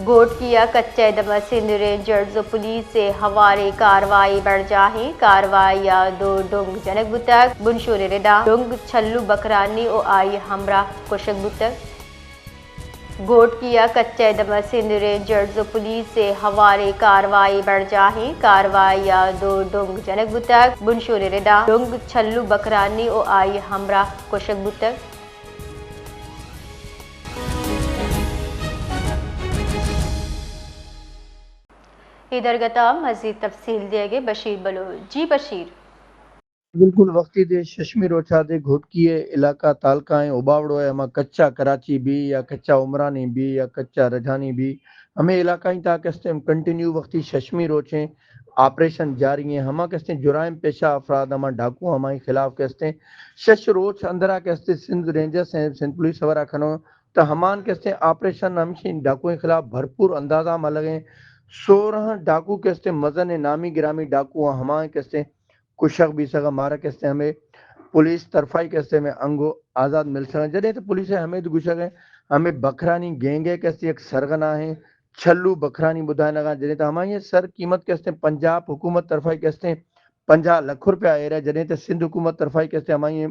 गोट किया कच्चे दम सिंध रेंजर्स पुलिस से हवारे कार्रवाई बढ़ जाए कार्रवाई या दो डोंग जनक बुतक बुनशोर रेडा डोंग छल्लू बकरानी ओ आई हमरा कोशक बुतक गोट किया कच्चे दम सिंध रेंजर्स पुलिस से हवारे कार्रवाई बढ़ जाए कार्रवाई या दो डोंग जनक बुतक बुनशोर रेडा डोंग छल्लू बकरानी ओ आई हमरा कोशक बुतक इधर गता मजीद तफसील देंगे बशीर बलोच। जी बशीर। बिल्कुल वक्ती दे शशमी रोचा दे घोटकीए इलाका तालका है उबावड़ो है हमें कच्चा कराची भी या कच्चा उमरानी भी या कच्चा रजानी भी हमें इलाका ही था कहते हम कंटिन्यू वक्ती शशमी रोचे ऑपरेशन जारी है हम कहते जुराइम पेशा अफराद हम डाकू हमारे खिलाफ कहते शश रोच अंदरा कहते सिंध रेंजर्स हैं सिंध पुलिस वरा खनो तो हमान कहते ऑपरेशन हमेशा डाकू के खिलाफ भरपूर अंदाजा में लगे 16 डाकू कहते मजन नामी गिरामी डाकू हमारे कहते कुशक भी सका मारा कहते हमें पुलिस तरफाई कहते हमें अंगो आज़ाद मिल सका जॾहिं तो पुलिस हमें तो गुशक है हमें बखरानी गेंगे कहते एक सरगना है छल्लू बखरानी बुधाए लगा जॾहिं तो हमारी सर कीमत कहते पंजाब हुकूमत तरफाई कहते 50 लाख रुपया आए रहा जॾहिं तो सिंध हुकूमत तरफाई कहते हमारी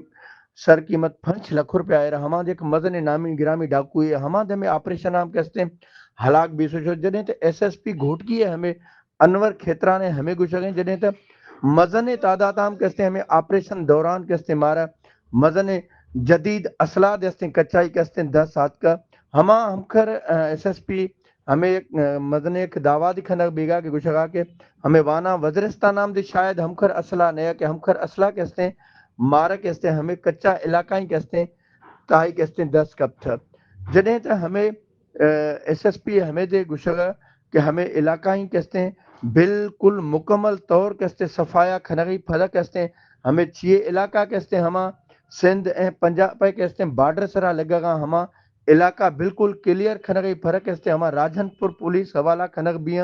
सर कीमत 5 लाख रुपया आए रहा हमारे एक मजन नामी गिरामी डाकू है हमारे हमें ऑपरेशन नाम कहते हलाक भी सोचो जॾहिं तो SSP घोटकी है हमें अनवर खेतरा ने हमें गुशक है जॾहिं तो मजन तादाद हम कहते हमें ऑपरेशन दौरान कहते मारा मजन जदीद असला दस्ते कच्चाई कहते 10 हाथ का हमखर SSP हमें मजन एक दावा दिखना बेगा के गुशगा के हमें वाना वजरिस्तान नाम दे शायद हमखर असला नया के हमखर असला कहते मारा कहते हमें कच्चा इलाका ही कहते ताई कहते 10 कप था जॾहिं तो हमें SSP हमें दे गुशगा कि हमें इलाका ही कहते हैं बिल्कुल मुकम्मल तौर कहते सफाया खनगी फलक कहते हमें छिए इलाका कहते हम सिंध ए पंजाब पे कहते बॉर्डर सरा लगा हम इलाका बिल्कुल क्लियर खनगी फर्क कहते हम राजनपुर पुलिस हवाला खनक भी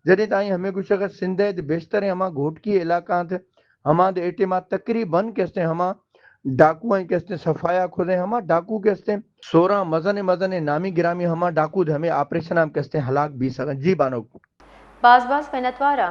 जॾहिं ताईं हमें कुछ अगर सिंध बेशतर हम घोटकी इलाका हमारे एटेमा तकरीबन कहते हम डाकू कहते सफाया खुदे हम डाकू कहते 16 मजन नामी गिरामी हम डाकू हमें ऑपरेशन हम कहते हलाक भी सकन जी बानो बास बास मेहनत वारा